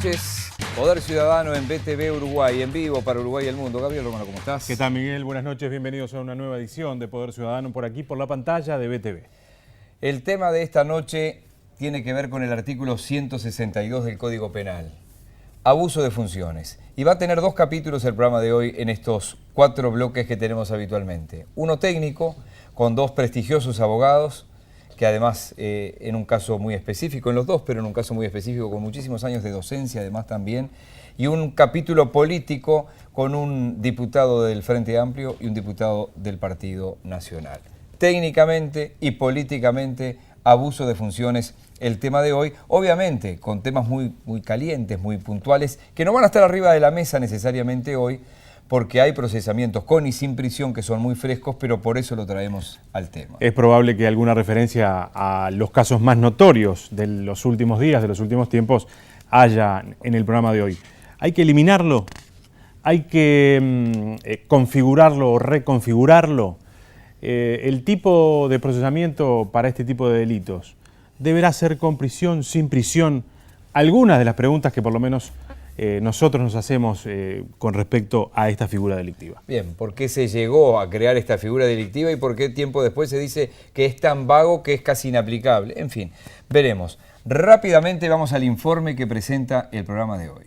noches. Poder Ciudadano en BTV Uruguay, en vivo para Uruguay y el mundo. Gabriel Romano, ¿cómo estás? ¿Qué tal, Miguel? Buenas noches, bienvenidos a una nueva edición de Poder Ciudadano por aquí, por la pantalla de BTV. El tema de esta noche tiene que ver con el artículo 162 del Código Penal. Abuso de funciones. Y va a tener dos capítulos el programa de hoy en estos 4 bloques que tenemos habitualmente. Uno técnico, con 2 prestigiosos abogados, que además en un caso muy específico, en los dos, pero en un caso muy específico, con muchísimos años de docencia además también, y un capítulo político con un diputado del Frente Amplio y un diputado del Partido Nacional. Técnicamente y políticamente, abuso de funciones, el tema de hoy, obviamente con temas muy calientes, muy puntuales, que no van a estar arriba de la mesa necesariamente hoy, porque hay procesamientos con y sin prisión que son muy frescos, pero por eso lo traemos al tema. Es probable que alguna referencia a los casos más notorios de los últimos días, de los últimos tiempos, haya en el programa de hoy. Hay que eliminarlo, hay que configurarlo o reconfigurarlo. El tipo de procesamiento para este tipo de delitos deberá ser con prisión, sin prisión. Algunas de las preguntas que por lo menos nosotros nos hacemos con respecto a esta figura delictiva. Bien, ¿por qué se llegó a crear esta figura delictiva y por qué tiempo después se dice que es tan vago que es casi inaplicable? En fin, veremos. Rápidamente vamos al informe que presenta el programa de hoy.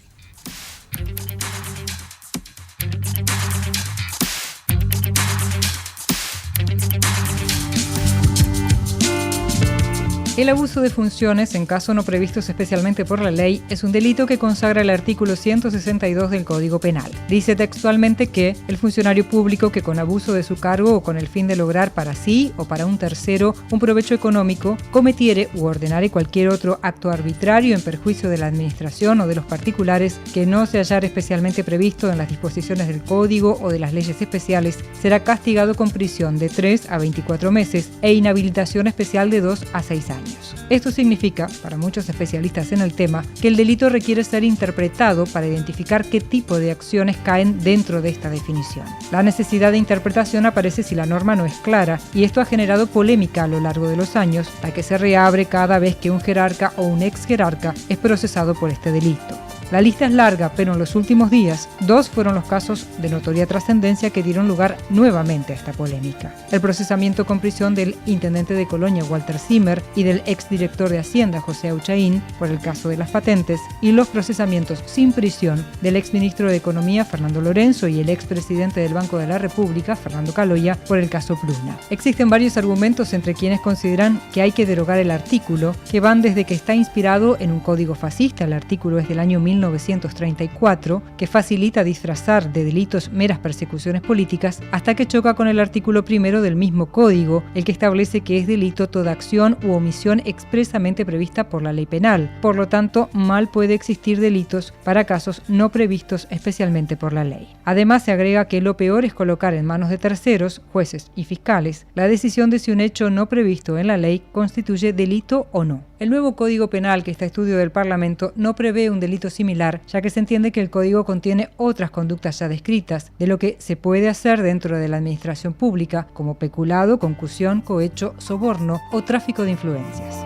El abuso de funciones, en casos no previstos especialmente por la ley, es un delito que consagra el artículo 162 del Código Penal. Dice textualmente que el funcionario público que con abuso de su cargo o con el fin de lograr para sí o para un tercero un provecho económico, cometiere u ordenare cualquier otro acto arbitrario en perjuicio de la administración o de los particulares que no se hallar especialmente previsto en las disposiciones del Código o de las leyes especiales, será castigado con prisión de 3 a 24 meses e inhabilitación especial de 2 a 6 años. Esto significa, para muchos especialistas en el tema, que el delito requiere ser interpretado para identificar qué tipo de acciones caen dentro de esta definición. La necesidad de interpretación aparece si la norma no es clara, y esto ha generado polémica a lo largo de los años, la que se reabre cada vez que un jerarca o un ex jerarca es procesado por este delito. La lista es larga, pero en los últimos días, 2 fueron los casos de notoria trascendencia que dieron lugar nuevamente a esta polémica. El procesamiento con prisión del intendente de Colonia, Walter Zimmer, y del exdirector de Hacienda, José Auchaín, por el caso de las patentes, y los procesamientos sin prisión del exministro de Economía, Fernando Lorenzo, y el expresidente del Banco de la República, Fernando Caloya, por el caso Pluna. Existen varios argumentos entre quienes consideran que hay que derogar el artículo, que van desde que está inspirado en un código fascista, el artículo es del año 1934, que facilita disfrazar de delitos meras persecuciones políticas, hasta que choca con el artículo 1 del mismo código, el que establece que es delito toda acción u omisión expresamente prevista por la ley penal. Por lo tanto, mal puede existir delitos para casos no previstos especialmente por la ley. Además, se agrega que lo peor es colocar en manos de terceros, jueces y fiscales, la decisión de si un hecho no previsto en la ley constituye delito o no. El nuevo Código Penal que está a estudio del Parlamento no prevé un delito similar, ya que se entiende que el Código contiene otras conductas ya descritas, de lo que se puede hacer dentro de la administración pública, como peculado, concusión, cohecho, soborno o tráfico de influencias.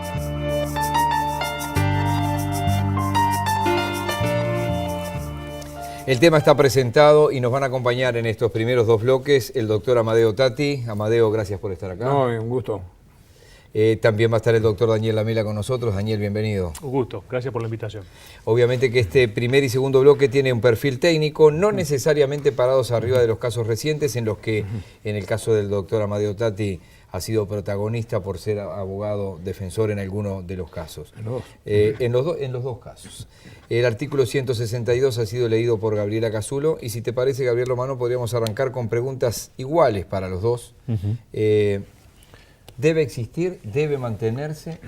El tema está presentado y nos van a acompañar en estos primeros 2 bloques el doctor Amadeo Tati. Amadeo, gracias por estar acá. No, un gusto. También va a estar el doctor Daniel Lamela con nosotros. Daniel, bienvenido. Un gusto, gracias por la invitación. Obviamente que este primer y segundo bloque tiene un perfil técnico, no necesariamente parados arriba de los casos recientes, en los que en el caso del doctor Amadeo Tati ha sido protagonista por ser abogado defensor en alguno de los casos. En los dos casos. El artículo 162 ha sido leído por Gabriela Casulo y si te parece, Gabriel Romano, podríamos arrancar con preguntas iguales para los dos. ¿Debe existir? ¿Debe mantenerse?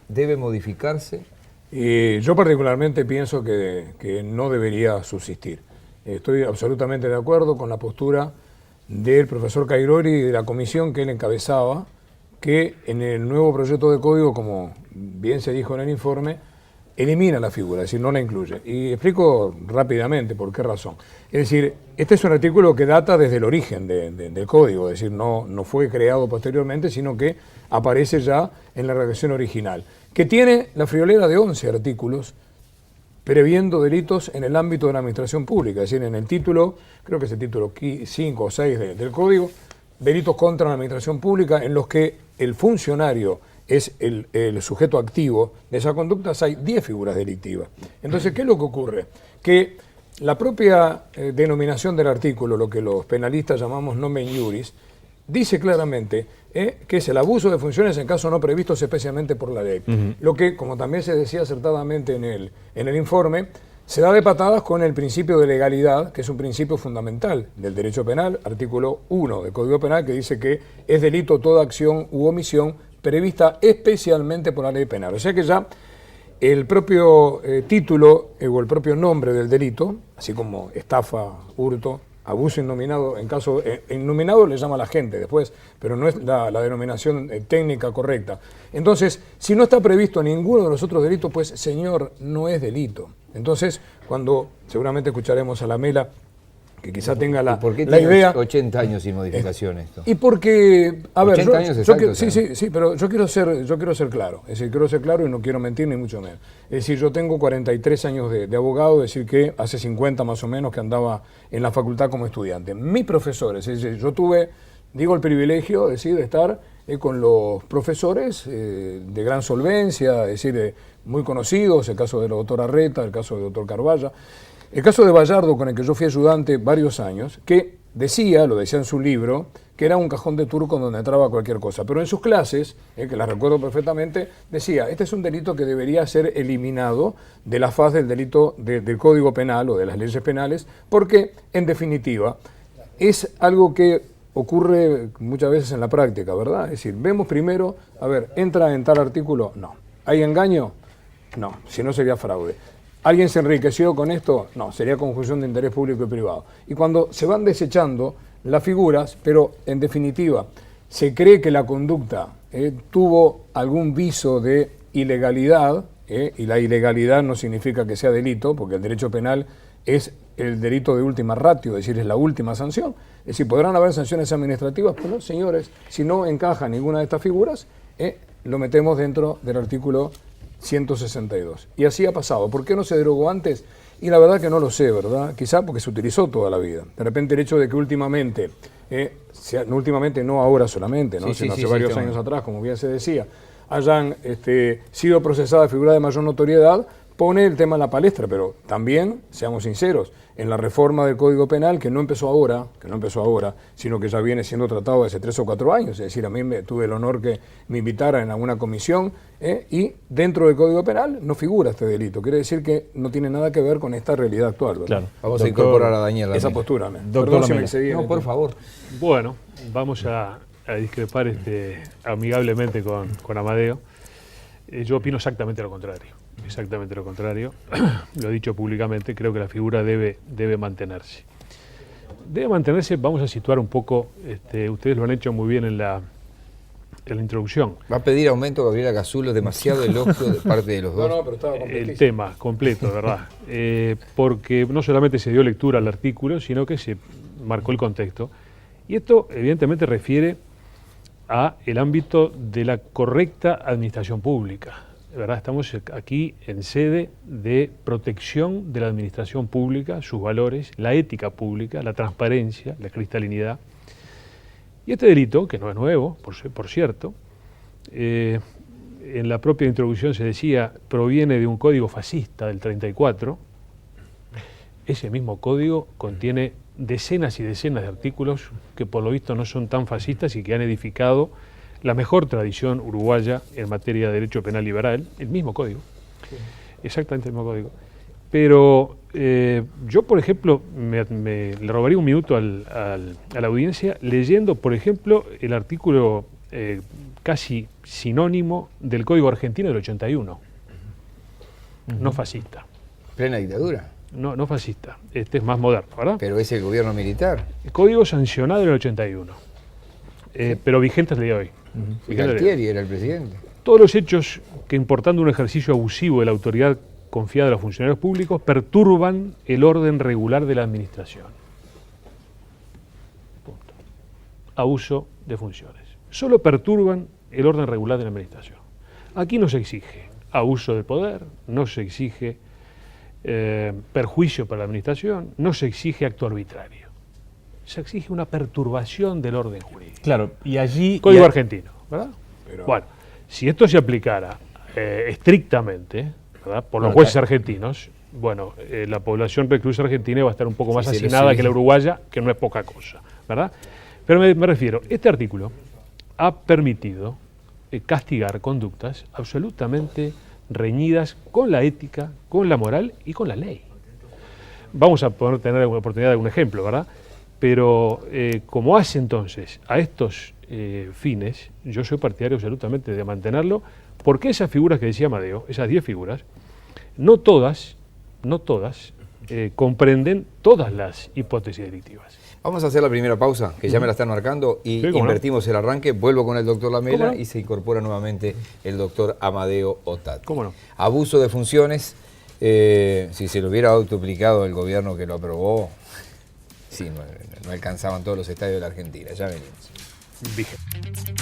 ¿Debe modificarse? Yo particularmente pienso que no debería subsistir. Estoy absolutamente de acuerdo con la postura del profesor Cairoli y de la comisión que él encabezaba, que en el nuevo proyecto de código, como bien se dijo en el informe, elimina la figura, es decir, no la incluye. Y explico rápidamente por qué razón. Es decir, este es un artículo que data desde el origen del código, es decir, no fue creado posteriormente, sino que aparece ya en la redacción original, que tiene la friolera de 11 artículos, previendo delitos en el ámbito de la administración pública. Es decir, en el título, creo que es el título 5 o 6 del Código, delitos contra la administración pública, en los que el funcionario es el sujeto activo de esas conductas, hay 10 figuras delictivas. Entonces, ¿qué es lo que ocurre? Que la propia denominación del artículo, lo que los penalistas llamamos nomen iuris, dice claramente que es el abuso de funciones en casos no previstos especialmente por la ley. Lo que, como también se decía acertadamente en el informe, se da de patadas con el principio de legalidad, que es un principio fundamental del derecho penal, artículo 1 del Código Penal, que dice que es delito toda acción u omisión prevista especialmente por la ley penal. O sea que ya el propio título o el propio nombre del delito, así como estafa, hurto, abuso innominado, en caso innominado le llama a la gente después, pero no es la denominación técnica correcta. Entonces, si no está previsto ninguno de los otros delitos, pues señor, no es delito. Entonces, cuando seguramente escucharemos a la Mela, que quizá tenga la ¿Por qué la tiene idea 80 años sin modificación esto? y porque, a ver, 80 años exactos, sí, pero yo quiero ser claro, es decir, quiero ser claro y no quiero mentir ni mucho menos. Es decir, yo tengo 43 años de abogado, es decir, que hace 50 más o menos que andaba en la facultad como estudiante. Mis profesores, es decir, yo tuve, digo, el privilegio, es decir, de estar con los profesores de gran solvencia, es decir, muy conocidos, el caso del doctor Arreta, el caso del doctor Carvalla. El caso de Bayardo, con el que yo fui ayudante varios años, que lo decía en su libro, que era un cajón de turco donde entraba cualquier cosa. Pero en sus clases, que las recuerdo perfectamente, decía, este es un delito que debería ser eliminado de la faz del delito del Código Penal o de las leyes penales, porque, en definitiva, es algo que ocurre muchas veces en la práctica, ¿verdad? Es decir, vemos primero, a ver, ¿entra en tal artículo? No. ¿Hay engaño? No, si no sería fraude. ¿Alguien se enriqueció con esto? No, sería conjunción de interés público y privado. Y cuando se van desechando las figuras, pero en definitiva se cree que la conducta tuvo algún viso de ilegalidad, y la ilegalidad no significa que sea delito, porque el derecho penal es el delito de última ratio, es decir, es la última sanción. Es decir, podrán haber sanciones administrativas, pero no, señores, si no encaja ninguna de estas figuras, lo metemos dentro del artículo 162. Y así ha pasado. ¿Por qué no se derogó antes? Y la verdad que no lo sé, ¿verdad? Quizá porque se utilizó toda la vida. De repente el hecho de que últimamente, no ahora solamente, ¿no? Sino hace varios años atrás, como bien se decía, hayan sido procesadas figuras de mayor notoriedad, pone el tema en la palestra, pero también, seamos sinceros, en la reforma del Código Penal, que no empezó ahora, sino que ya viene siendo tratado hace 3 o 4 años, es decir, a mí tuve el honor que me invitaran en alguna comisión, y dentro del Código Penal no figura este delito, quiere decir que no tiene nada que ver con esta realidad actual, ¿verdad? Claro. Vamos a incorporar a Daniel. Esa postura. Doctor si me Lamela. excedí en No, el por tiempo. favor. Bueno, vamos a discrepar amigablemente con Amadeo. Yo opino exactamente lo contrario. Lo he dicho públicamente, creo que la figura debe mantenerse. Debe mantenerse, vamos a situar un poco, ustedes lo han hecho muy bien en la introducción. Va a pedir aumento Gabriela Casulo, demasiado elogio de parte de los dos. No, pero estaba completísimo. El tema completo, ¿verdad? Porque no solamente se dio lectura al artículo, sino que se marcó el contexto. Y esto evidentemente refiere a el ámbito de la correcta administración pública, ¿verdad? Estamos aquí en sede de protección de la administración pública, sus valores, la ética pública, la transparencia, la cristalinidad. Y este delito, que no es nuevo, por cierto, en la propia introducción se decía, proviene de un código fascista del 34. Ese mismo código contiene decenas y decenas de artículos que por lo visto no son tan fascistas y que han edificado la mejor tradición uruguaya en materia de derecho penal liberal, el mismo código, exactamente el mismo código. Pero yo, por ejemplo, le robaría un minuto a la audiencia leyendo, por ejemplo, el artículo casi sinónimo del Código Argentino del 81, no fascista. Plena dictadura. No fascista, este es más moderno, ¿verdad? Pero es el gobierno militar. El código sancionado en el 81, pero vigente hasta el día de hoy. Y Galtieri era el presidente. Todos los hechos que, importando un ejercicio abusivo de la autoridad confiada a los funcionarios públicos, perturban el orden regular de la administración. Punto. Abuso de funciones. Solo perturban el orden regular de la administración. Aquí no se exige abuso de poder, no se exige perjuicio para la administración, no se exige acto arbitrario. Se exige una perturbación del orden jurídico. Claro, y allí... Código argentino, ¿verdad? Pero- Bueno, si esto se aplicara estrictamente, ¿verdad?, por los No, jueces claro. argentinos, bueno, la población reclusa argentina va a estar un poco más Sí, sí, hacinada sí. que la uruguaya, que no es poca cosa, ¿verdad? Pero me refiero, este artículo ha permitido castigar conductas absolutamente reñidas con la ética, con la moral y con la ley. Vamos a poder tener la oportunidad de un ejemplo, ¿verdad? Pero como hace entonces a estos fines, yo soy partidario absolutamente de mantenerlo, porque esas figuras que decía Amadeo, esas 10 figuras, no todas comprenden todas las hipótesis delictivas. Vamos a hacer la primera pausa, que ya me la están marcando, y Sí, cómo no. invertimos el arranque. Vuelvo con el doctor Lamela ¿Cómo no? y se incorpora nuevamente el doctor Amadeo Otat. ¿Cómo no? Abuso de funciones, si se lo hubiera autoaplicado el gobierno que lo aprobó, sí, no alcanzaban todos los estadios de la Argentina. Ya venimos. Vigente.